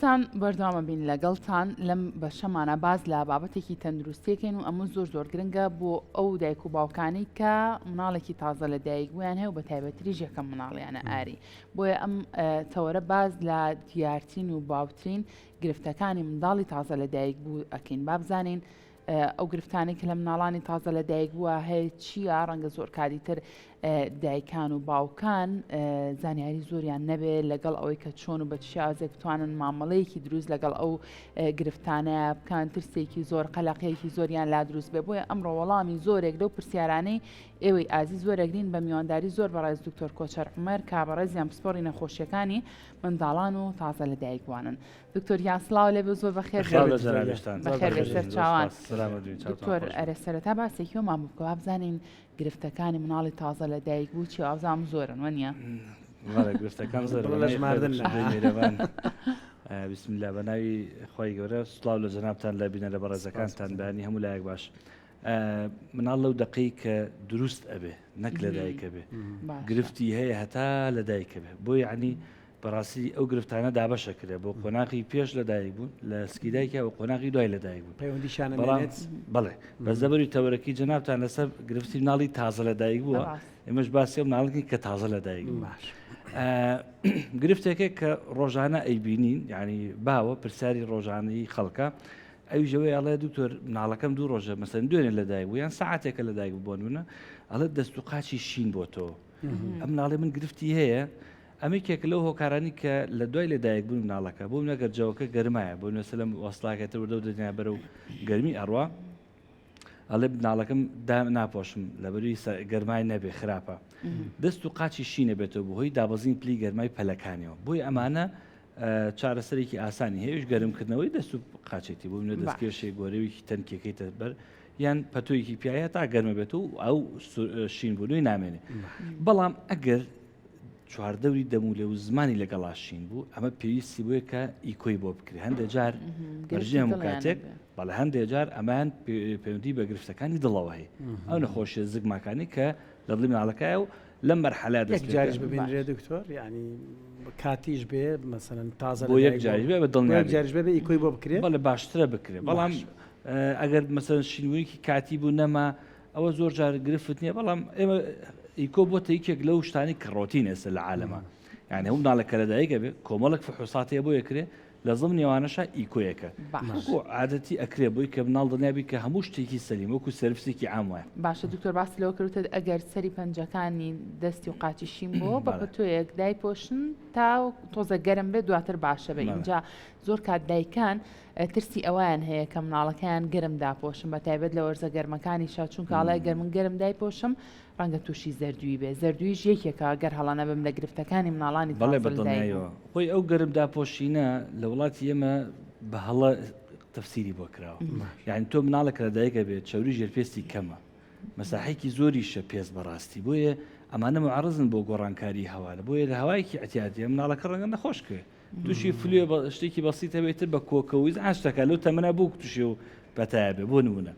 خۆشەویستان بەردەوامە بین لەگەڵتان لەم بەشەمانە باز لە بابەتێکی تەندروستیەکەین و ئەمە زۆر گرنگە بۆ ئەو دایک و باوکانی کە مناڵێکی تازە لە دایکبوویان هەیە و بە تایبەتریش یەکەم مناڵیانە ئاری بۆیە ئەم تەوەرە باز لە دیارترین و باوترین گرفتەکانی منداڵی تازە لە دایکبوو ئەکەین با بزانین ئەو گرفتانێک کە لە مناڵانی تازە لە دایکبووە هەیە چییە ڕەنگە زۆر کاریتر دایکان و باوکان زانیاری زۆریان نەبێت لەگەڵ ئەوەی کە چۆن و بە چیازێک بتوانن مامەڵەیەکی دروست لەگەڵ ئەو گرفتانەیە بکان ترسێکی زۆر قەلەقەیەکی زۆریان لا دروست بێ بۆیە ئەمڕۆ وەڵامی زۆرێک لەو پرسیارانەی ئێوەی ئازی زۆرەگرین بە میوانداری زۆر بەڕێز دکتۆر کۆچەر عومەر کابڕێزیان پسپۆڕی نەخۆشیەکانی منداڵان و تازە لە دایکبوانن دکتۆر یاسڵاو لێ بێ زۆر بەخێر بەخێر بێسەر چاوان دکتۆر ئەرە سەرەتا باسێکیەوەمان بکەوە بزانین گرفتەکانی مناڵی تازە لە دایکبوو چی ئازام زۆرن وەنیە گرفتەکان زۆر لەژماردن میێرەوان بسم الله بە ناوی خۆی گەورە سڵاو لە جەنابتان لە بینە لە بەڕێزەکانتان بەیانی هەموو لایەک باش مناڵ لەو دقەی کە دروست ئەبێ نەک لە دایکە بێ گرفتی هەیە هەتا لە دایکە بێ بۆ یعنی بەڕاستی ئەو گرفتانە دابەشەکرێ بۆ قۆناغی پێش لە دایک بوون لە سکی دایکە و قۆناغی دوای لە دایک بوون بەڵێ بەس دەبەری تەوەرەکی جەنابتان لەسەر گرفتی مناڵی تازە لە دایک بووە ئێمەش باسی ئەو مناڵێکی کە تازە لە دایک بوو گرفتێکێک کە ڕۆژانە ئەیبینین یعنی باوە پرسیاری ڕۆژانەی خەڵکە ئەوی ژەوەی ئەڵێ دوکتۆر مناڵەکەم دوو ڕۆژە مەسەن دوێنێ لە دایک بوو یان سەعاتێکە لە دایک بوونە ئەڵێ دەست و قاچی شین بۆ تۆ ئەم مناڵێ من گرفتی هەیە ئەمێکێک لەو هۆکارانی کە لە دوای لەدایک بوون مناڵەکە بۆ نەگەر جەوەکە گەرمایە بۆ نوێسە لەم وەسڵاکەتە وردە و دەنیا بەرە و گەرمی ئەڕوا ئەڵێ مناڵەکەم دام ناپۆشم لەبەروی گەرمای نەبێ خراپە دەست و قاچی شینە بێتەوە بۆ هۆی دابەزین پلی گەرمای پەلەکانیەوە بۆی ئەمانە چارەسەرێکی ئاسانی هەیەش گەرمکردنەوەی دەست و قاچێتی بۆ منە دەستکێشێ گۆرەوێکی تەنکێکەکەیتە بەر یان پەتۆیەکی پیاە تا گەرمە بێت و ئەو شین بوونەوەی نامێنێ بەڵام ئەگەر چواردەوری دەمولێ و زمانی لەگەڵاشین بوو ئەمە پێویستی بووە کە ئیکۆی بۆ بکرێ هەندێک جار بەرژێ هەموو کاتێک بەڵێ هەندێک جار ئەمان پەیوەندی بە گرفتەکانی دڵەوە هەیە ئەو نەخۆشیە زگماکانی کە لە دڵی مناڵەکەیە و لەم مەرحەلە جاریش ببینرێ دکتۆر یعنی کاتیش بێ مەسەن تازە بۆ یەک جاری بێ بە دڵنیا جاریش بێ ئیکۆی بۆ بکرێ بەڵێ باشترە بکرێ بەڵام ئەگەر مەسەن شینوویکی کاتی بوو نەما ئەوە زۆر جار گرفت نییە بەڵام ئێمە ئیکۆ بۆتە یەکێک لەو شتانی کڕۆتین ئێستا لە عالەمە یعنی هەموو مناڵێکە لە دایکە بێ کۆمەڵک فحوساتەیە بۆ یەکرێ لە زڵ نێوانەشە ئیکۆیەکە عادەتی ئەکرێ بۆی کە مناڵ دڵنیابی کە هەموو شتێکی سەلیم وەکو سەرفسێکی عام وایە باشە دکتۆر باسی لەوە کردوتە ئەگەر سەری پەنجەکانی دەستی و قاچی شین بۆ بە پەتۆیەک دایپۆشن تا تۆزە گەرم بێت دواتر باشە بێ اینجا زۆر کات دایکان ترسی ئەویان هەیە کە مناڵەکەیان گەرم داپۆشم بە تایبەت لە وەرزە گەرمەکانی شا چونکە ئاڵای گەرمن گەرم دایپۆشم ڕەنگە تووشی زەردووی بێ زەردوویش یەکێکە گەر هەڵانە بم لە گرفتەکانی مناڵانی بەڵێ بەدڵنیایەوە خۆی ئەو گەرم داپۆشینە لە وڵاتی ئێمە بە هەڵە تەفسیری بۆ کراوە یعنی تۆ مناڵێک لە دایکە بێت چاوری ژێرپێستی کەمە مەساحەیەکی زۆریشە پێست بەڕاستی بۆیە ئەمانە معڕزن بۆ گۆڕانکاری هەوارە بۆیە لە هەوایەکی ئەتیادیە مناڵەکە ڕەنگە نەخۆش کرد تووشی فلوێ بە شتێکی بەسیتە بێتتر بە کۆکەویز ئاشتەکە لەو تەمەە بوو تووشی و بەتایە بێ بۆ نمونە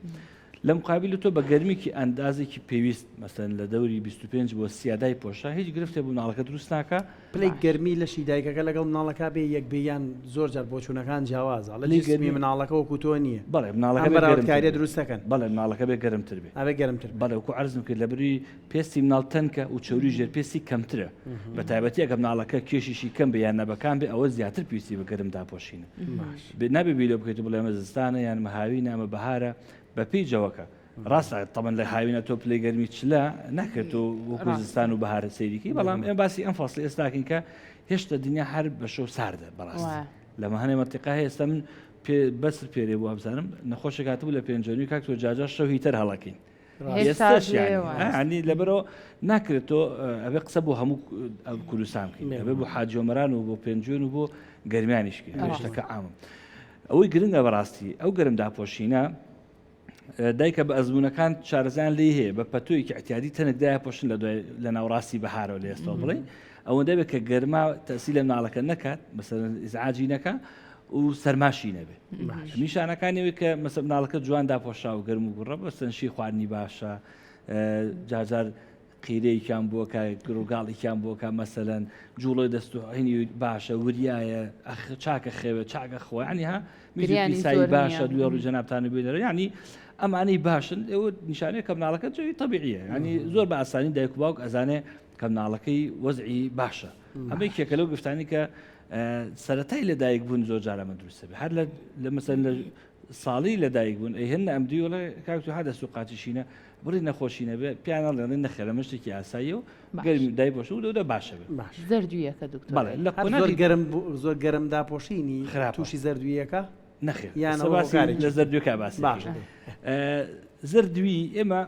لە مقابل تۆ بە گەرمێکی ئەندازێکی پێویست مەسەن لە دەوری 25 بۆ سیادای پۆشە هیچ گرفتێ بوو مناڵەکە دروست ناکە پلەی گەرمی لەشی دایکەکە لەگەڵ مناڵەکە بێ یەک بیان زۆر جار بۆچوونەکان جیاوازە لە گەرمی مناڵەکە وەکو تۆ نییە بەڵێ مناڵەکە بەراوردکاریە دروستەکەن بەڵێ مناڵەکە بێ گەرمتر بێ ئەوێ گەرمتر بەڵێ وەکو عەرزم کرد لە بری پێستی مناڵ تەنکە و چاوری ژێرپێستی کەمترە بە تایبەتی ئەگە مناڵەکە کێشیشی کەم بە یان نەبەکان بێ ئەوە زیاتر پێویستی بە گەرم داپۆشینە نابێ بیرۆ بکەیت بڵێ ئەمە زستانە یان مەهاوینە ئەمە بەهارە بە پێی جەوەکە ڕاستە تەمەن لە هاوینە تۆ پلەی گەرمی چلە نەکرد و وەکو زستان و بەهارە سەیریکی بەڵام ئێمە باسی ئەم فەسڵی ئێستاکەین کە هێشتا دنیا هەر بە شەو ساردە بەڕاست لەمە هەنێ مەنتیقا هەیە ئێستا من بەسر پێرێ بوو هەبزانم نەخۆشێک هاتبوو لە پێنجۆنی کاک تۆ جاجا شەو هیتەر هەڵەکەین ینی لەبەرەوە ناکرێت تۆ ئەبێ قسە بۆ هەموو کوردستان بکەین ئەبێ بۆ حاجۆمەران و بۆ پێنجۆن و بۆ گەرمیانیشکەین شتەکە عامە ئەوەی گرنگە بەڕاستی ئەو گەرم داپۆشینە دایکە بە ئەزمونونەکان چارەزان لێ هەیە بە پەتۆیەکی احتیادی تەنێک دایە پۆشن لە ناوڕاستی بەهارەوە لە ئێستا بڵێ ئەوەندە بێت کە گەرما تەسی لە مناڵەکە نەکات مەسەلەن ئیزعاجی نەکە و سەرماشی نەبێت نیشانەکانیەوەی کە مەسەل مناڵەکە جوان داپۆشا و گەرم و گوڕە بە سەنشی خواردنی باشە جارجار قیرەیەکیان بۆکە گرۆگاڵێکیان بۆکە مەسەلەن جوڵی دەست و هینی باشە وریایە چاکە خێوە چاکە خۆیانی ها میزی باشە دوێ ڕوو جەنابتانە بێنەرە ینی ئەمانەی باشن ئێوە نیشانەیە کە مناڵەکە جوی طبیعیە ینی زۆر بە ئاسانی دایک و باوک ئەزانێ کە مناڵەکەی وەزعی باشە ئەمەی کێکە لەو گفتانی کە سەرەتای لە دایک بوون زۆر جارە من دروستە بێ هەر لە مەسەن لە ساڵی لە دایک بوون ئەی هەن ئەم دیوڵە کاکتو ها دەست و قاچیشینە بڕی نەخۆشینە بێ پیانە لەڵێن نەخێرە مشتێکی ئاساییە و گەرمی دای بۆش و دەودە باشە بێ زەردویەکە دکتۆر لە زۆر گەرم داپۆشینی تووشی زەردویەکە نەخێر یان لە زەردووەکە باسی زەردوی ئێمە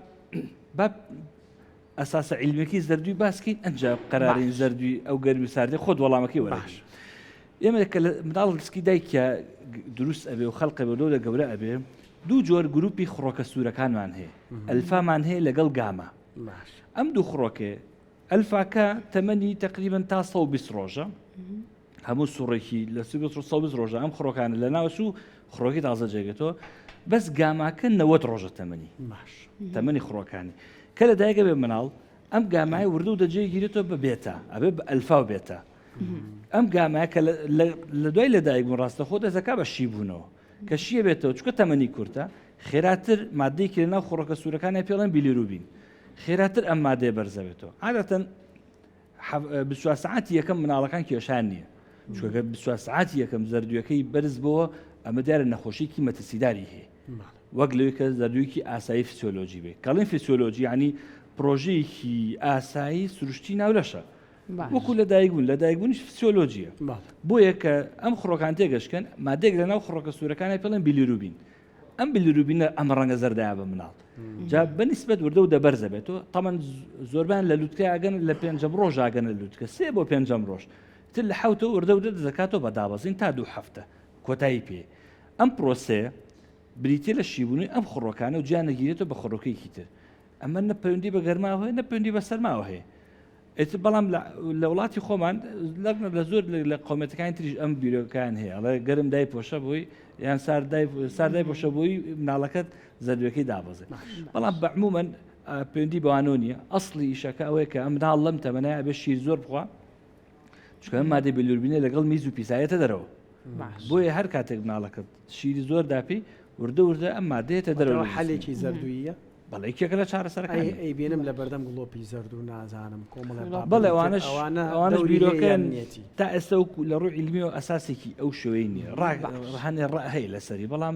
ئەساسە عیلمێکی زەردوی باسکەین ئەنجا قەرارین زەردوی ئەو گەرمی ساردە خۆت وەڵامەکەی وەرەش ئێمە کە مناڵ ڕسکی دایکە دروست ئەبێ و خەڵقە بە لەو لە گەورە ئەبێ دوو جۆر گروپی خڕۆکە سوورەکانمان هەیە ئەلفامان هەیە لەگەڵ گامە ئەم دوو خڕۆکێ ئەلفاکە تەمەنی تقریبن تا 120 ڕۆژە هەموو سوڕێکی لە 120 ڕۆژە ئەم خڕۆکانە لە ناوەش و خڕۆکی تازە جێگێتەوە بەس گاماکە 90 ڕۆژە تەمەنی خڕۆکانی کە لە دایکە بێ مناڵ ئەم گامای وردە و دەجێگیرێتەوە بە بێتە ئەبێ بە ئەلفا و بێتە ئەم گامایە کە لە دوای لە دایک بوون ڕاستە خۆ دەزەکا بە شی بوونەوە کە شیە بێتەوە چکە تەمەنی کورتە خێراتر مادەیەکی لەناو خۆڕەکە سوورەکانی پێڵێن بیلیروبین خێراتر ئەم مادەیە بەرزەبێتەوە عادەتەن 24 ساعتی یەکەم مناڵەکان کێشان نییە چکە 24 ساعتی یەکەم زەردوویەکەی بەرز بووە ئەمە دیارە نەخۆشیکی مەترسیداری هەیە وەک لەوەی کە زەردوویکی ئاسایی فسیۆلۆژی بێ کەڵین فسیۆلۆژی ینی پرۆژەیەکی ئاسایی سروشتی ناولەشە وەکو لە دایکبوون لە دایکبوونیش فسیۆلۆژیە بۆیە کە ئەم خڕۆکان تێگەشکن مادێک لەناو خڕۆکە سوورەکانی پێڵێن بیلیروبین ئەم بیلیروبینە ئەم ڕەنگە زەردایە بە مناڵ جا بەنسبەت وردە و دەبەرزە بێتەوە تەمەن زۆربیان لە لووتکەیاگەن لە 5 ڕۆژ ئاگەن لە لووتکە 3 بۆ 5 ڕۆژ تر لە حوتە وردە و دەکاتەوە بە دابەزین تا 2 هەفتە کۆتایی پێ ئەم پرۆسەیە بریتە لە شیبوونی ئەم خڕۆکانە و جیان نەگیرێتەوە بە خڕۆکەیەکی تر ئەمە نە پەیوەندی بە گەرماوە هەیە نە پەیوەندی بە سەرماوە هەیە بەڵام لە وڵاتی خۆمان لە زۆر لە قومەتەکانی تریش ئەم بیرۆکان هەیە ئەڵێ گەرم دای پۆشە بووی یان ساردای پۆشە بووی مناڵەکەت زەردوەکەی دابەزێ بەڵام بەعمومەن پەیوەندی بەوانۆ نییە ئەسڵی ئیشەکە ئەوەیە کە ئەم مناڵ لەم تەمەنایە ئەبێ شیر زۆر بخوا چکە ئەم مادەی بیلیروبینە لەگەڵ میز و پیسایەتە دەرەوە بۆیە هەر کاتێک مناڵەکەت شیری زۆر داپی وردە ئەم مادەیەتە دەرەوە حەلێکی زەردوویە بەڵێکێکە لە چارەسەرەکانی ئەی بێنم لە بەردەم گڵۆپی زەردوو نازانم کۆمەڵ بەڵێ ئەوانش بیرۆکەن تا ئێستا لە ڕووی علمی و ئەساسێکی ئەو شوەی نییە ڕهانێ هەیە لەسەری بەڵام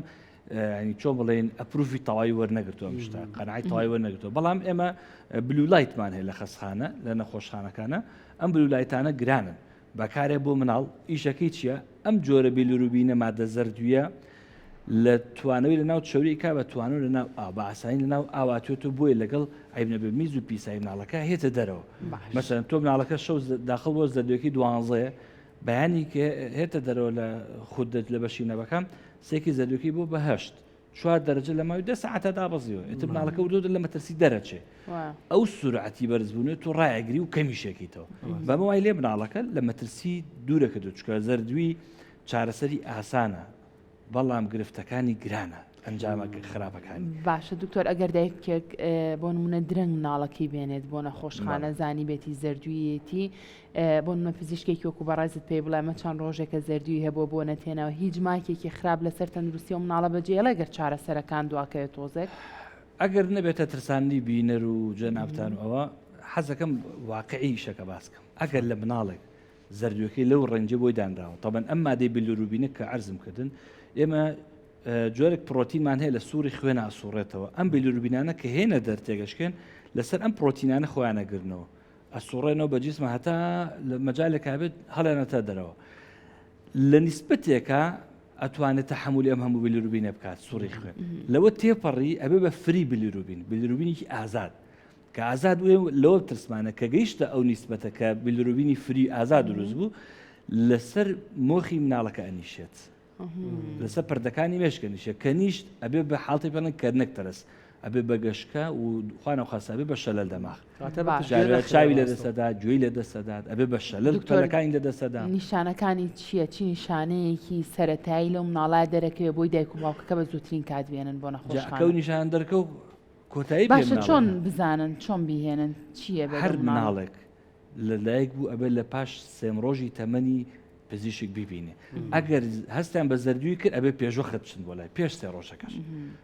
ینی چۆن بڵێن ئەپروفی تەواوی وەرنەگرتووە شتا قەنعی تەواوی وەرنەگرتووە بەڵام ئێمە بلولایتمان هەیە لە خەسخانە لە نەخۆشخانەکانە ئەم بلولایتانە گرانن بەکارێ بۆ مناڵ ئیشەکەی چییە ئەم جۆرە بیلیروبینە مادە زەردوویە لە توانەوەی لە ناو چۆری کا بە توانۆ لە ناو بە ئاسانی لە ناو ئاواتێت و بۆیە لەگەڵ عیبنە بە میز و پیسایی مناڵەکە هێتە دەرەوە مەسەن تۆ مناڵەکە شەو داخڵ بۆ زەردووەکی 12 بەیانی کە هێتە دەرەوە لە خودت لە بەشی نەبەکەم سێکی زەردووەکی بۆ بەهشت 4 دەرەجە لە ماوەی 10 ساعتە دابەزیەوە ئێتر مناڵەکە وردە لە مەترسی دەرەچێ ئەو سورعەتی بەرزبوونێت تو ڕایەگری و کەمیشێکیتەوە بەمە وای لێ مناڵەکە لە مەترسی دوورەکە چکە زەردووی چارەسەری ئاسانە بەڵام گرفتەکانی گرانە ئەنجامە خراپەکانی باشە دکتۆر ئەگەر دایکێک بۆ نمونە درەنگ مناڵەکەی بێنێت بۆ نەخۆشخانە زانی بێتی زەردوویەتی بۆ نمە پزیشکێکی وەکو بەڕازت پێی بڵێمە چەند ڕۆژێکە زەردووی هەبووە بۆ نەتێنەوە هیچ ماکێکی خراپ لەسەر تەندروستی و مناڵە بەجێڵە گەر چارەسەرەکان دواکەوێت تۆزێک ئەگەر نەبێتە ترساندی بینەر و جەنابتان ئەوە حەزەکەم واقعی شەکە باسکەم ئەگەر لە مناڵێک زەردووەکەی لەو ڕەنجە بۆی دانراوە طبعاً ئەم مادەی بیلیروبینە کە عەرزم کردن ئێمە جۆرێک پرۆتینمان هەیە لە سووری خوێنە ئەسوڕێتەوە ئەم بیلیروبینانە کە هێنە دەرتێگەشکێن لەسەر ئەم پرۆتینانە خۆیانەگرنەوە ئەسوڕێنەوە بە جیسمە هەتا لە مەجالێک هابێت هەڵێنەتە دەرەوە لە نیسبەتێکە ئەتوانێت تەحمولی ئەم هەموو بیلیروبینە بکات سووری خوێن لەوە تێپەڕی ئەبێ بە فری بیلیروبینێکی ئازاد کە ئازاد لەوە ترسمانە کە گەیشتە ئەو نیسبەتە کە بیلیروبینی فری ئازاد دروست بوو لەسەر مۆخی مناڵەکە ئەنیشێت لەسەر پردەکانی مێشکەنیشە کە نیشت ئەبێ بە حاڵتی پێڵن کە نەکتەرس ئەبێ بە گەشتکە و خوانە خاصابێ بە شەلەل دەماغ چاوی لە دەسەدات گوێی لە دەسەدات ئەبێ بە شەلەل پەلەکانی لە دەسەدا نیشانەکانی چییە چی نیشانەیەکی سەرەتایی لەو مناڵای دەرەکەوێ بۆی دایک و باوکەکە بە زووترین کات بێنن بۆ نەخۆشخانە ئەو نیشان دەرکە و کۆتایی باشە چۆن بزانن چۆن بیهێنن چییە هەر مناڵێک لەلایەک بوو ئەبێت لە پاش سێم ڕۆژی تەمەنی پزیشک ببینێ ئەگەر هەستیان بە زەردووی کرد ئەبێ پێشوە خەت بچن بۆ لای پێش سێ ڕۆژەکەش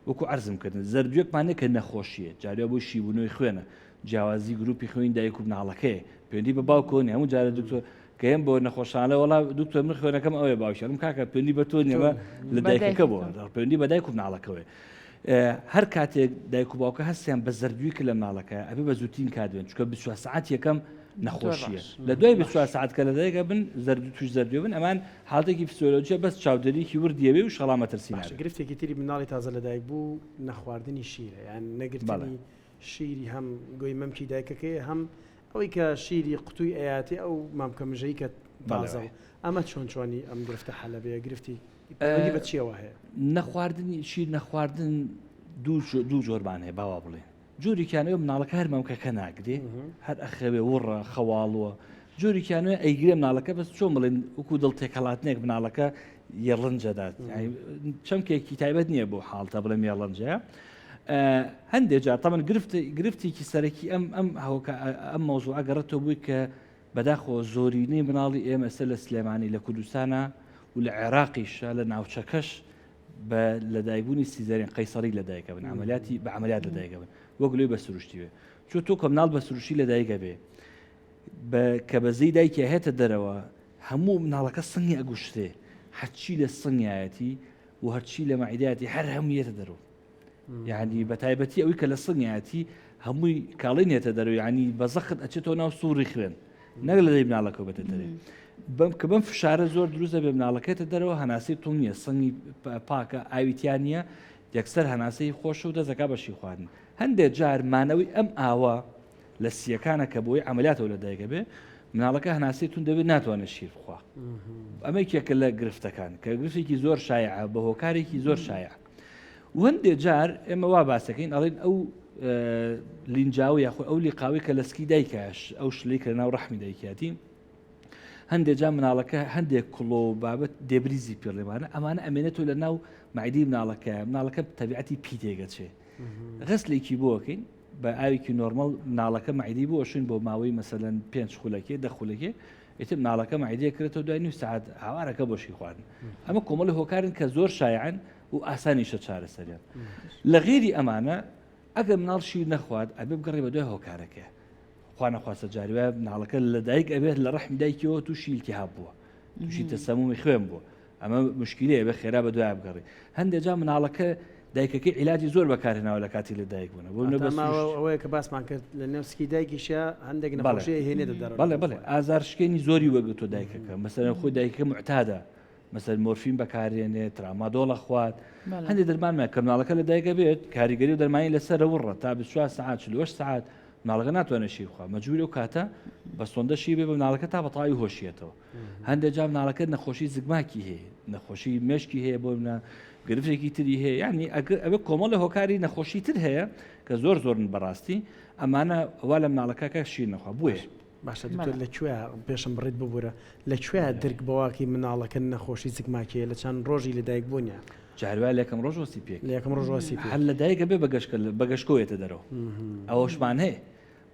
وەکو عەرزم کردن زەردوویەکمانە کە نەخۆشیە جارێ بۆ شیبوونەوەی خوێنە جیاوازی گروپی خوێنی دایک و مناڵەکەیە پەیوەندی بە باوکۆنی هەموو جارە دکتۆر کە ئێم بۆ نەخۆشانە وڵا دکتۆر من خوێنەکەم ئەوێ باوشێنم کاکە پەیوەندی بە تۆ نیەوە لە دایکەکە بۆ پەیوەندی بە دایک و مناڵەکەوێ هەر کاتێک دایک و باوکە هەستیان بە زەردووی کرد لە مناڵەکە ئەبێ بە زووتین کاتوێن چکە 24 ساعت یەکەم نەخۆشیە لە دوای 24 ساعت کە لە دایکە بن توش زەردوی بن ئەمان حاڵەتێکی فسیۆلۆجیە بەس چاودێریکی وردیەوێ و شەڵا مەترسیە گرفتێکی تری مناڵی تازە لە دایک بوو نەخواردنی شیرە یان نەگرتنی شیری هەم گۆی مەمکی دایکەکەی هەم ئەوەی کە شیری قوتووی ئەیاتی ئەو مامکە مژەی کە تازە ئەمە چۆنی ئەم گرفتە حەلە بێ گرفتی بە چیەوە هەیە نەخواردنی شیر نەخواردن دوو جۆرمان هەیە باوا بڵێ جووریکیانەوە مناڵەکە هەر مەمکەکە ناگرێ هەر ئەخەوێ وڕە خەواڵوە جووریکیانەوە ئەیگرێ مناڵەکە بەس چۆن بڵێن وەکو دڵتێکەڵاتنێک مناڵەکە یێڵنجەدات چەمکێکی تایبەت نییە بۆ حاڵتە بڵێم یێڵنجەیە هەندێک جار تەمەن گرفتێکی سەرەکی ئەم مەوزوع ئەگەڕێتەوە بووی کە بەداخۆ زۆرینەی مناڵی ئێمە ئێستا لە سلێمانی لە کوردستانە و لە عێراقیشە لە ناوچەکەش بە لەدایکبوونی سیزەرین قەیسەری لەدایکە بن عملیاتی بە عملیات لەدایکە بن وەک لێ بە سروشتی بێ چۆ تۆ کە مناڵ بە سروشی لەدایکە بێ کە بەزەی دایکە هێتە دەرەوە هەموو مناڵەکە سنگی ئەگوشتێ هەرچی لە سنگایەتی و هەرچی لە مەعیدایەتی هەر هەموویەتە دەرەوە یعنی بە تایبەتی ئەوەی کە لە سنگایەتی هەمووی کاڵینێتە دەرەوە یعنی بەزەخت ئەچێتەوە ناو سووری خوێن نەک لە دەی مناڵەکە بێتە دەرێ کە بەم فشارە زۆر دروستە بێ مناڵەکەتە دەرەوە هەناسی تۆ نییە سنگی پاکە ئاویتیان نیە یەکسەر هەناسەی خۆش و دەزەکا بەشی خواردن هەندێک جار مانەوەی ئەم ئاوە لە سیەکانە کە بۆی عملیاتەوە لە دایکە بێ مناڵەکە هەناسی تون دەبێت ناتوانێت شیر بخوا ئەمەکێکە لە گرفتەکان کە گرفتێکی زۆر شایع بە هۆکارێکی زۆر شایع و هەندێک جار ئێمە وا باسەکەین ئەڵێن ئەو لینجاوی یاخۆ ئەو لیقاوی کە لەسکی دایکەش ئەو شلەی کە ناو ڕەحمی دایکاتی هەندێک جا مناڵەکە هەندێک کڵۆ بابەت دێبریزی پێڵێمانە ئەمانە ئەمێنێتەوە لە ناو معیدی مناڵەکە تەبیعەتی پی تێگەچێ غەسلێکی بۆکەین بە ئاوێکی نۆرمەڵ مناڵەکە معیدی بۆ شوین بۆ ماوەی مەسەلەن 5 خولەکێ 10 خولەکێ ئێتر مناڵەکە معیدەیە کرێتەوە دوای نوی ساعت هاوارەکە بۆشی خواردن ئەمە کۆمەڵی هۆکارن کە زۆر شایعن و ئاسانیشە چارەسەریان لە غێری ئەمانە ئەگەر مناڵ شیر نەخوارد ئەبێ بگەڕێ بە دوای هۆکارەکە خوا نەخواستە جاریوە مناڵەکە لە دایک ئەبێت لە ڕەحمی دایکەوە تووشی التیهاب بووە تووشی تەسەمومی خوێن بووە ئەمە مشکلەیە بە خێرا بە دوای بگەڕێ هەندێک جا مناڵەکە دایکەکەی عیلاجی زۆر بەکارهێناوە لە کاتی لە دایک بوون ئەوەیە کە باسمان کرد لە نێوسکی دایکیشە هەندێک نەخۆشیە هێنێتە دەرەوە بەڵێ ئازارشکێنی زۆری وەگرتۆ دایکەکە مەسەلەن خۆی دایکەکە معتادە مەسەل مۆرفین بەکارهێنێت ترامادۆڵە خوات هەندێک دەرمانمە کە مناڵەکە لە دایکە بێت کاریگەری و دەرمانی لەسەر وڕە تا 24 ساعت 48 ساعت مناڵەکە ناتوانێت شیر بخوا مەجبوری و کاتە بە سۆندەشی بێ بە مناڵەکە تا بەتەواوی هۆشیێتەوە هەندێک جا مناڵەکە نەخۆشی زگماکی هەیە نەخۆشی مێشکی هەیە بۆ منە گرفتێکی تری هەیە یعنی ئەبێ کۆمەڵ لە هۆکاری نەخۆشی تر هەیە کە زۆر زۆرن بەڕاستی ئەمانە وا لە مناڵەکەکە شیر نەخوا بووێ باشە لەکوێ پێشم بڕیت ببوورە لەکوێ درک بەواکی مناڵەکە نەخۆشی زگماکیە لە چەند ڕۆژی لە دایک بوونیە جاروای لەکەم ڕۆژ وەسی پێک لەکەم ڕۆژ وەسی هەر لە دایکە بێ بەگەشتکۆیەتە دەرەوە ئەوەشمان هەیە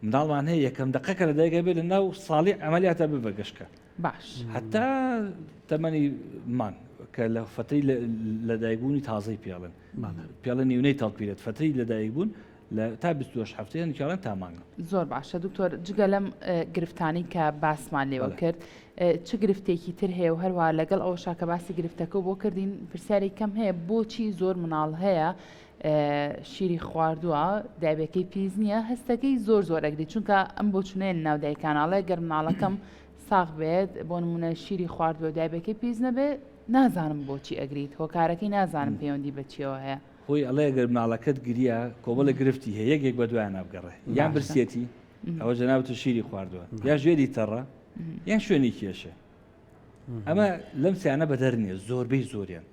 منداڵمان هەیە یەکەم دقەکە لە دایکە بێت لە ناو ساڵی ئەمەلیاتە بێ بەگەشتکە باش حتا تەمەنی مان کە لە فتەی لە دایکبوونی تازەی پێڵێن نیونەی تەڵپیرێت فتەی لە دایکبوون لە تا 22 هەفتەیە نکاڵێن تا مانگە زۆر باشە دکتۆر جگە لەم گرفتانی کە باسمان لێوە کرد چ گرفتێکی تر هەیە و هەروە لەگەڵ ئەوە شاکە باسی گرفتەکە بۆ کردین پرسیاری کەم هەیە بۆچی زۆر مناڵ هەیە شیری خواردووە دایبەکەی پیس نییە هەستەکەی زۆر ئەگری چونکە ئەم بۆ چونێن ناو دایکاناڵێ گەر مناڵەکەم ساغ بێت بۆ نمونە شیری خواردووە دایبەکەی پیس نەبێت نازانم بۆچی ئەگریت هۆکارەکەی نازانم پەیوەندی بەچیەوە هەیە خۆی ئەڵێ گەر مناڵەکەت گریە کۆمەڵە گرفتی هەیە یەکێک بە دوایان نابگەڕێ یان برسێتی ئەوە جەنابەت و شیری خواردووە یا ژێری تەڕە یان شوێنی کێشە ئەمە لەم سیانە بەدەر نییە زۆربەی زۆریان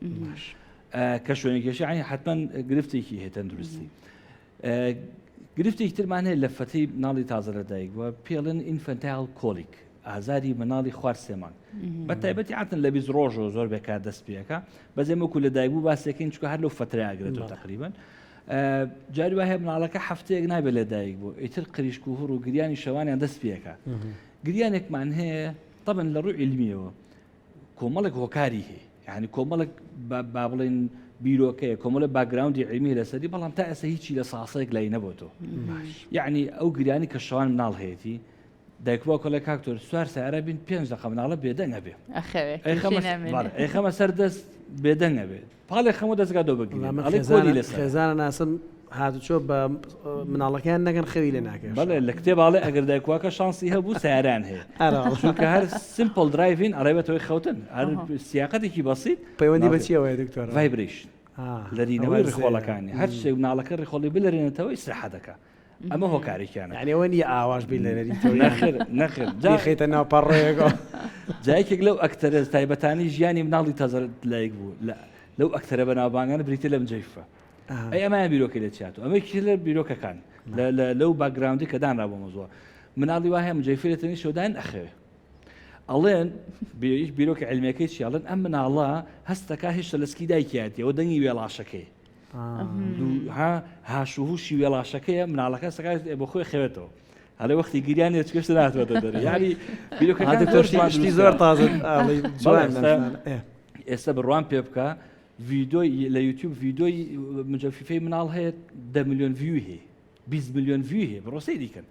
کە شوێنی کێشە عینی حتمما گرفتێکی هەیە تەندروستی گرفتێکی ترمان هەیە لە فەتەی مناڵی تازە لەدایک وە پێڵێن ئینفەنتایل کۆلیک ئازاری مناڵی خوارد سێمان بە تایبەتی عاتن لە 20 ڕۆژەوە زۆر بێکار دەست پێەکە بەزێمەکو لە دایک بوو باسەکەین چکە هەر لەو فترە ئاگرێتەوە تقریبا جاری وایە مناڵەکە هەفتەیەک نابێت لەدایک بوو ئیتر قریشک و هوڕ و گریانی شەوانیان دەست پێەکە گریانێکمان هەیە طبعا لە ڕووی علمیەوە کۆمەڵێک هۆکاری هەیە یعنی کۆمەڵێک با بڵێن بیرۆکەیە کۆمەڵە باگراوندی علمی لەسەری بەڵام تا ئێستا هیچی لە ساسەیەک لای نەبووەوە یعنی ئەو گریانی کە شەوان مناڵ هەیەی دایکوا کۆڵی کاکتۆر سوار سارە بین 5 دقه مناڵە بێدەنگە بێ ئەخەمە سەر دەست بێدەنگە بێت پاڵێ خەمە دەستگا دۆ بگرێت خێزانە ناسم هاتوچۆ بە مناڵەکەیان نەگەن خەوی لێ ناکەن بەڵێ لە کتێباڵێ ئەگەر دایکواکە شانسی هەبوو سیاران هەیە چونکە هەر سیمپل درایڤین ئەڕێبێتەوەی خەوتن هەر سیاقەتێکی بەسیط پەیوەندی بەچیەوەی دکتۆر ڤایبریشن لەرینەوەی ڕخۆڵەکانی هەر شتێک مناڵەکە ڕێخۆڵی بلەرێنێتەوەی سرحە دەکە ئەمە هۆکارێکیانە یعنیەوە نیە ئاواش بی لەرێنی نەخر خێتە ناوپەڕێەوە جایەکێک لەو ئەکتەرە تایبەتانی ژیانی مناڵی تازە لایەک بوو لەو ئەکتەرە بەناوبانگانە بریتە لەم جەیفە ئەی ئەمایان بیرۆکە لێ چاتەوە ئەمەکی لە بیرۆکەکان لەو باگراوندی کە دانرا بۆ مۆزووە مناڵی وایە مجەیفێتنی شۆدان ئەخەوێ ئەڵێن بیرۆکە علمەکەی چیاڵن ئەم مناڵە هەستەکە هێشتا لەسکی دایکیاتیەوە دەنگی وێڵاشەکەی هاشوهوشی وێڵاشەکەیە مناڵەکە سەکات بۆ خۆی خەوێتەوە هەڵێ وەختی گریانی چێشت ناتوێتە دەرێ یاری بیرۆکەکەشتی زۆر تازە ئێستا بڕوان پێ بکە ڤیدۆی لە یوتیوب ڤیدۆی مجەفیفەی مناڵ هەیە 10 میلیۆن ڤیو هەیە 20 میلیۆن ڤیو هەیە بڕۆسەی دیکەن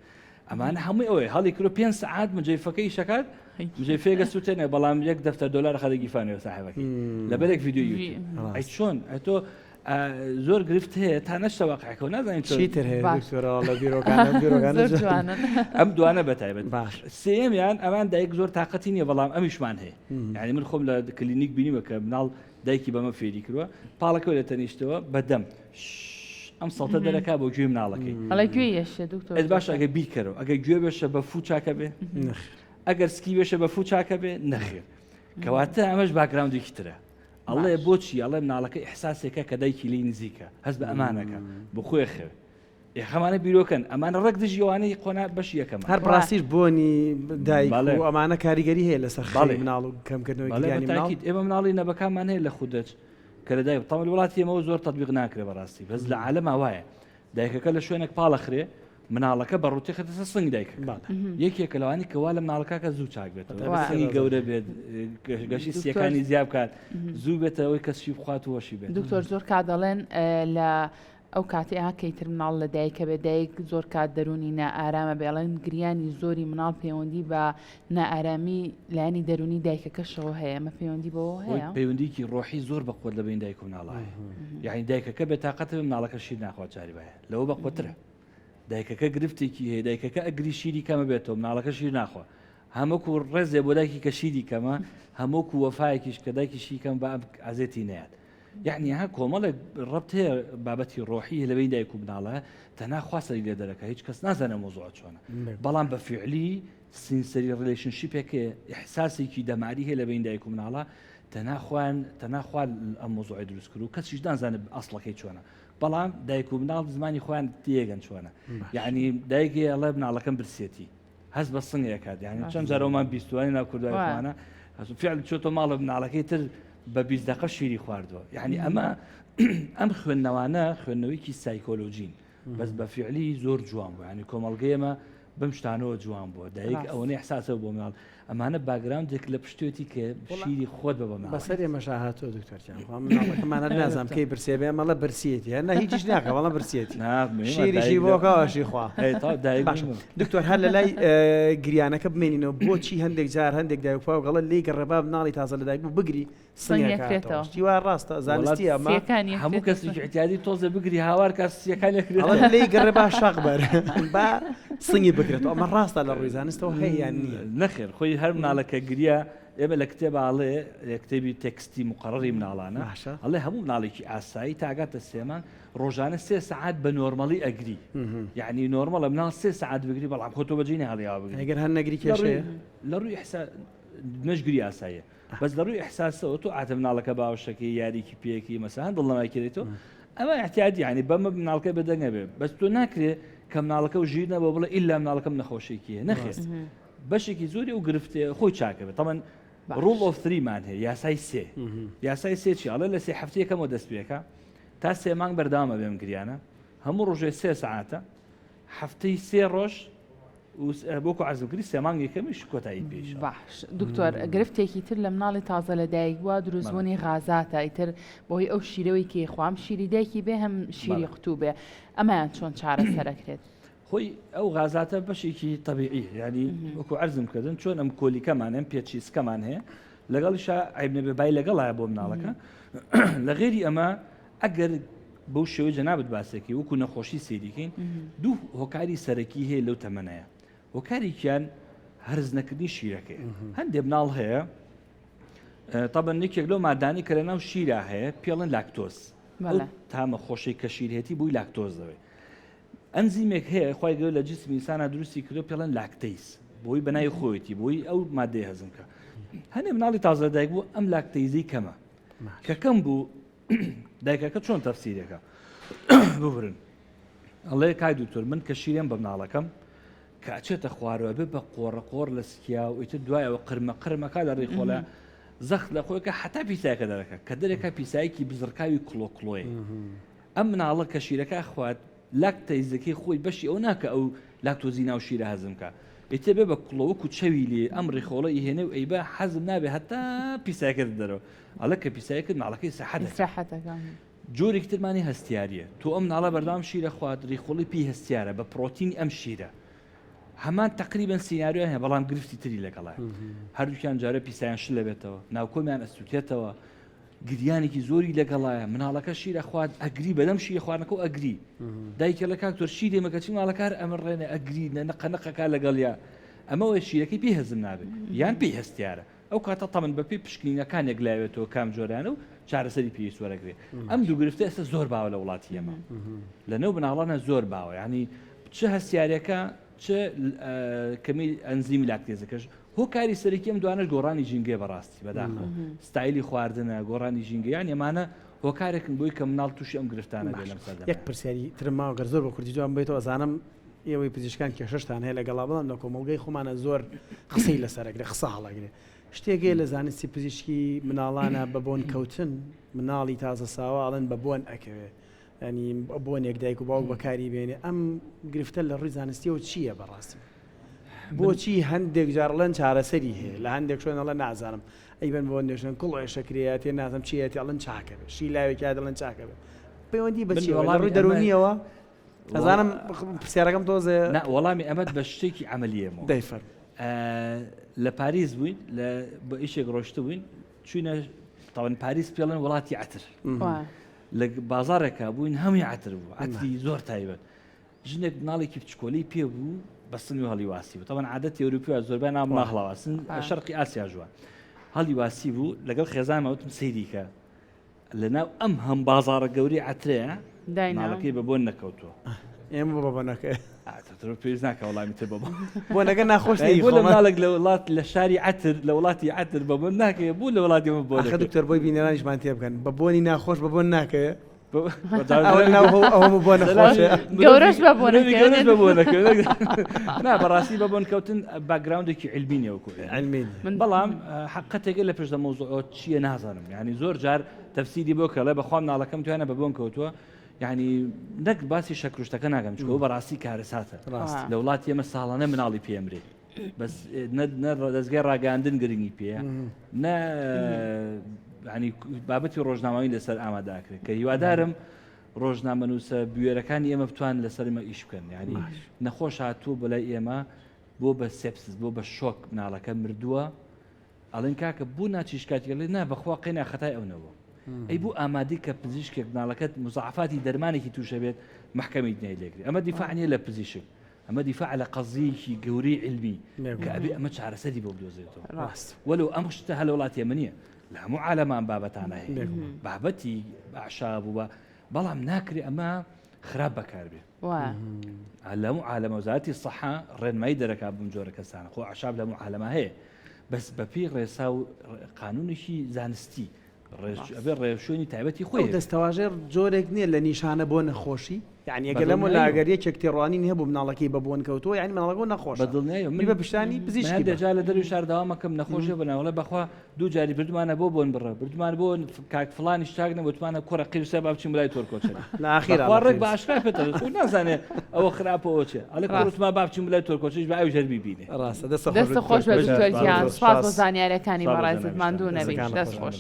ئەمانە هەمووی ئەوەیە هەڵی کرۆ 5 سەعات مجەیفەکەی شەکات مجەیفەیەگە سووتێنێ بەڵام $1 خەدەگیفانەوە ساحبەکەی لەبەرێک ڤیدۆی یوتیوب ئەی چۆن ئەتۆ زۆر گرفت هەیە تا نەشتە واقعەکەەوە نازانین چیتر هەیە لە بیرۆکان ئەم دوانە بەتایبەت باش سێمیان ئەمان دایک زۆر تااقەتی نییە بەڵام ئەمیشمان هەیە یعنی من خۆم لە کلینیک بینیمە کە مناڵ دایکی بەمە فێری کردووە پاڵەکە لە تەنیشتەوە بەدەم ئەم سەڵتە دەرەکە بۆ گوێی مناڵەکەی ئەت باش ئەگە بیکەرەوە ئەگە گوێ بێشە بە فو چاکە بێ ئەگەر سکی بێشە بە فو چاکە بێ نەخێر کەواتە ئەمەش باگراوندێکی ترە ئەڵێ بۆچی ئەڵێ مناڵەکە ئیحساسێکە کە دایکی لی نزیکە هەست بە ئەمانەکە بۆ خۆی خێ خەمانە بیرۆکەن ئەمانە ڕێک دژیوانەی قۆنا بەشی یەکەم هەر ڕاستیش بۆنی دایک و ئەمانە کاریگەری هەیە لەسەر خاڵی مناڵ و کەمکردنەوەی ئێمە مناڵی نەبەکانمان هەیە لە خودەج کە لە دایک تەمەڵ وڵاتی ئێمەوە زۆر تەطبیق ناکرێ بەڕاستی بەس لە عالەما وایە دایکەکە لە شوێنێک پاڵەخرێ مناڵەکە بە ڕووتی خەتە سنگ دایک یەکێکە لەوانی کەوا لە مناڵەکە زوو چاک بێتەوە سنگی گەورە بێت گەشی سیەکانی زیاب بکات زوو بێتە ئەوەی کەسشی بخوات و وەشی بێت دکتۆر زۆر کات دەڵێن لە ئەو کاتی ئاکەیتر مناڵ لە دایکە بێ دایک زۆر کات دەرونی نائارامە بێڵێن گریانی زۆری مناڵ پەیوەندی بە نائارامی لایانی دەرونی دایکەکەشەوە هەیە ئەمە پەیوەندی بەوە هەیە پەیوەندیکی ڕۆحی زۆر بەخۆت لە بین دایک و مناڵە یعنی دایکەکە بێتاقەتە مناڵەکە شیر ناخوات چاری بایە لەوە بەخۆترە دایکەکە گرفتێکی هەیە دایکەکە ئەگری شیری کەمە بێتەوە مناڵەکە شیر ناخوا هەمووکو ڕێزێ بۆ دایکی کە شیری کەمە هەمووکو وەفایەکیش کە دایکی شی کەم بە ئازێتی نەیات یعنی ها کۆمەڵێک ڕەبت هەیە بابەتی ڕۆحی لەبەی دایک و مناڵە تەنها خواسەری لێ دەرەکە هیچ کەس نازانە مۆزوعات چۆنە بەڵام بە فعلی سینسەری ڕیلیشنشیپێکە ئیحساسێکی دەماری هەیە لەبەی دایک و مناڵە تەناخوا ئەم مۆزوعی دروست کرد و کەسیش نازانێت ئەسڵەکەی چۆنە بەڵام دایک و مناڵ زمانی خۆیان تێگەن چۆنە یعنی دایکی ئەڵێ مناڵەکەم برسێتی هەست بە سنگێکات یعنی چەند جارەوەمان بیستوانی ناو کوردوانە فعل چۆتە ماڵە مناڵەکەی تر بە 20 دقیقە شیری خواردووە یعنی ئەمە ئەم خوێندنەوانە خوێندنەوەیکی سایکۆلۆژین بەس بە فعلی زۆر جوان بوو ینی کۆمەڵگەیەمە بەم شتانەوە جوان بووە دایک ئەوەی احساسە بۆ مناڵ ئەمانە باگراوندێک لە پشتێتی کە شیری خۆت بە بەمە بەسەر ئێمەش هاتووە دکتۆرجان مناڵەکەمانە نازانم کەی برسێ مەڵە برسێتی هەر هیچیش ناکە وەڵام برسێتی شیریشی بۆکەوەشی خوا دکتۆر هەر لە لای گریانەکە بمێنینەوە بۆچی هەندێک جار هەندێک دایکپا و گەڵە لی گەڕێبا مناڵی تازە لە دایک بوو بگری سنگێکێتەوە شتیوا ڕاستە زانستی ئەمە هەموو کەسێکی احتیاجی تۆزە بگری هاوار کەسیەکانێکرێت لی گەڕێ با شاق بەر با سنگی بکرێتەوە ئەمە ڕاستە لە ڕووی زانستەوە هەیە نییە نەخێر خۆی هەر مناڵەکە گریە ئێمە لە کتێباڵێ کتێبی تێکستی مقڕڕی مناڵانە ئەڵێ هەموو مناڵێکی ئاسایی تاگاتە سێمان ڕۆژانە 3 ساعات بە نۆرمەڵی ئەگری یعنی نۆرمەڵە مناڵ 3 ساعات بگری بەڵام خۆتۆ بەجێ هەڵیاوە بگری ئەگەر هەر نەگری کێشەیە لە ڕووی نەشگری ئاساییە بەس لە ڕووی ئەحساسەوە تۆ ئاتە مناڵەکە باوشەکەی یاریکی پێکی مەسەهان دڵنەمای کردێتەوە ئەمە احتیاجی ینی بەمە مناڵەکە بەدەنگە بێ بەس تۆ ناکرێت کە مناڵەکە و ژیر نەبە بڵێ ئیلا مناڵەکەم نەخۆشێکی هەیە نەخێت بەشێکی زۆری و گرفتێ خۆی چاکە بێت تەمەن ڕوڵ ئۆف 3 مان هەیە یاسای سێ یاسای سێ چی ئەڵێ لە 3 هەفتەیەکەمەوە دەست پێەکە تا 3 مانگ بەردامە بێم گریانە هەموو ڕۆژێ 3 ساعتە هەفتەی 3 ڕۆژ بۆکو عزمکردی 3 مانگێکەمیش کۆتایی پێش باش دکتۆر گرفتێکی تر لە مناڵی تازە لە دایکبووە دروستبوونی غازاتە ئیتر بۆی ئەو شیرەوەی کێخوام شیری دایکی بێ هەم شیری قوتوو بێ ئەمایان چۆن چارە سەرەکرێت خۆی ئەو غازاتە بەشێکی طبیعی ینی وەکو عرزمکردن چۆن ئەم کۆلیکەمان ئەم پێچیسکەمان هەیە لەگەڵیشا عیب نەبێ بای لەگەڵایە بۆ مناڵەکە لە غێری ئەمە ئەگەر بەو شێوەی جەنابەت باسێکی وەکو نەخۆشی سێریکەین دوو هۆکاری سەرەکی هەیە لەو تەمەنەیە هۆکارێکیان هەرز نەکردنی شیرەکەی هەندێک مناڵ هەیە طبعا یەکێک لەو مادانی کە لەناو شیرا هەیە پێڵن لاکتۆز تامە خۆشەی کە شیرهێتی بووی لاکتۆز دەوێت ئەنزیمێک هەیە خی گەور لە جسمی ئینسانە دروستی کردو پێڵن لاکتەیس بۆی بەناوی خۆیەتی بۆی ئەو مادەی هەزمکە هەندێک مناڵی تازە دایک بوو ئەم لاکتەیزی کەمە کە کەم بوو دایکەکە چۆن تەفسیرەکە ببرن ئەڵێ کای دوکتۆر من کە شیرێن بە مناڵەکەم کە ئەچێتە خوارەوە بێ بە قۆڕەقۆڕ لە سکیا و ئیتر دوایەوە قرمەکە لە ڕێخۆڵە زەخت لە خۆیکە حتا پیسایەکە دەرەکە کە دەرێکە پیسایەکی بزرکاوی کڵۆکڵۆی ئەم مناڵە کە شیرەکە خوات لاکتەیزەکەی خۆی بەشی ئەو ناکە ئەو لاکتۆزی ناو شیرە هەزمکە ئێتێ بێ بە کڵۆوەکو چەوی لێ ئەم ڕێخۆڵە هێنێ و ئەیبە حەزم نابێ هەتا پیسایەکە دەرەوە ئەڵە کە پیسایەکە ناڵەکەی سەحەتەکە جۆرێک ترمانی هەستیاریە تۆ ئەم ناڵە بەردام شیرە خوات ڕێخۆڵی پێی هەستیارە بە پرۆتینی ئەم شیرە هەمان تقریبا سیناریۆیان هەیە بەڵام گرفتی تری لەگەڵای هەردووکیان جارە پیسایان شل لەبێتەوە ناوکۆمیان ئەستوتێتەوە گریانێکی زۆری لەگەڵایە مناڵەکە شیرە خوات ئەگری بەدەم شیرە خواردنەکە و ئەگری دایکە لە کاکتۆر شیرێ مەکەچی ماڵەکار ئەمڕێنێ ئەگری نەقەنەقەکە لەگەڵیا ئەمەوە شیرەکەی پێی هەزم نابێت یان پێی هەستیارە ئەو کاتە تەمەن بە پێی پشکنینەکانێک لایوێتەوە کام جۆرانە و چارەسەری پێی سوەرەگرێت ئەم دوو گرفتە ئێستا زۆر باوە لە وڵاتی ئێمە لەنەو بناڵانە زۆر باوە ینی چه هەستیارەکە چه کەمی ئەنزیمی لاکتێزەکەش هۆکاری سەرەکی ئەم دوانش گۆڕانی ژینگێ بەڕاستی بەداخەوە ستایلی خواردنە گۆڕانی ژینگەیان ئێمانە هۆکارێکن بۆی کە مناڵ تووشی ئەم گرفتانە بێ لەم سەردەما یەک پرسیاری ترماوە گەر زۆر بە کوردی جوان بێتەوە ئەزانم ئێوەی پزیشکان کێشەشتان هەیە لەگەڵا بڵام لە کۆمەڵگەی خۆمانە زۆر قسەی لەسەرەگرێ قسە هەڵەگرێ شتێکێ لە زانستی پزیشکی مناڵانە بە بۆن کەوتن مناڵی تازە ساواڵن بە بۆن ئەکەوێ ینی بۆنێک دایک و باوک بەکاری بێنێ ئەم گرفتە لە ڕووی زانستیەوە چییە بەڕاستی بۆچی هەندێک جارڵەن چارەسەری هەیە لە هەندێک شوێنەڵە نازانم ئەیبەن بۆ نوێژن کوڵی شەکرەیە تێ نازم چیەتی ئەڵەن چاکە بێ شی لاوێکی دەڵەن چاکە بێ پەیوەندی بەچی ڕووی دەرونیەوە ئەزانم پرسیارەکەم تۆزێ وەڵامی ئەمەد بە شتێکی عملیەمەوە دەیفەر لە پاریس بووین بە ئیشێک ڕۆشتە بووین چوینە تاوان پاریس پێڵێن وڵاتی عتر لە بازارێکە بووین هەمووی عتر بوو عتری زۆر تایبەت ژنێک مناڵێکی بچکۆلی پێ بوو بەسنی هەڵیواسی بوو تاوان عادەتی ئەوروپیە زۆربەی نام ماهڵاواسن شەرقی ئاسیا جوان هەڵیواسی بوو لەگەڵ خێزانمەوتم سەیریکە لەناو ئەم هەم بازارە گەوری عترەیە ناڵەکەی بە بۆن نەکەوتووە ئێمە بە بۆنەکە پێویست ناکە وەڵامی تر بە بۆنەکە ناخۆش بۆ لە مناڵێک لە وڵات لە شاری عتر لە وڵاتی عتر بە بۆن ناکەوێت بوو لە وڵاتی ئەمە بۆ دکتۆر بۆی بینەرانیشمان تێ بکەن بە بۆنی ناخۆش بە بۆن ناکەوێت گەورەش بە بۆنەکە نا بەڕاستی بە بۆن کەوتن باگراوندێکی علمینەوەکو من بەڵام حقەتێکە لە پێش مەوزوعەوە چییە نازانم ینی زۆر جار تەفسیری بۆ کەڵێ بەخوام ناڵەکەم توانە بە بۆن کەوتووە یعنی نەک باسی شەکروشتەکە ناگەم چکە بەڕاستی کارەساتە لە وڵاتی ئێمە ساڵانە مناڵی پێمرێ بەس دەستگای ڕاگەاندن گرنگی پێ نە ینی بابەتی ڕۆژنامەوەی لەسەر ئامادەکرێت کە هیوادارم ڕۆژنامەنووسە بوێرەکانی ئێمە بتوان لەسەرمە ئیش بکەن ینی نەخۆش هاتووە بەلای ئێمە بۆ بە سێپسس بۆ بە شۆک مناڵەکە مردووە ئەڵێن کاکە بوو ناچیشکاتی لێ نا بەخوا قەینا خەتای ئەوەوە ئەی بوو ئامادەی کە پزیشکێک مناڵەکەت مزعفاتی دەرمانێکی تووشە بێت محکەمی دنیای لێگری ئەمە دیفاعنیە لە پزیشک ئەمە دیفاع لە قەزیەکی گەورەی علمی کە ئەبێ ئەمە چارەسەری بۆ بدۆزێتەوە وەلو ئەم شتە هە لە وڵاتی ئێمە نییە لە هەموو عالەمان بابەتانە هەیە بابەتی باشاب و بەڵام ناکرێ ئەمە خراپ بەکاربێ لە هەموو عالەمە وەزارەتی سەحا ڕێنمایی دەرەکات بم جۆرە کەسانە خۆ عشاب لە هەموو عالەمە هەیە بەس بەپێی ڕێسا و قانونێکی زانستی ڕێشوێنی تایبەتی ئەو خۆی دەستەواژێر جۆرێک نییە لە نیشانە بۆ نەخۆشی یعنی ئەگە لەمە لاگەریە چەکتێڕوانی هەبوو مناڵەکەی بە بۆن کەوتۆ یعنی مناڵەکە نەخۆش بەدڵنیایە بە پشتانی پزیشکی دەجا لە دەروی شار داوامەکەم نەخۆشیە بناوڵە بەخوا دوو جاری بردمانە بۆ بۆن بڕە بردمان بۆ کاک فڵانی شتاگنە بۆتمانە کوڕە قیرسە با بچین بلای تۆرکۆچە لاخیرڕێک بە ئاشکای پێ نازانێت ئەوە خراپەوە چێ ئەڵێ کوڕتما با بچین بلای تۆرکۆچش بە ئەو ژەربی بینێ ڕاستە دەست خۆش بە دکتۆر گیان سپاس بۆ زانیاریەکانی بەڕێزت ماندوو نەبێت دەست خۆش.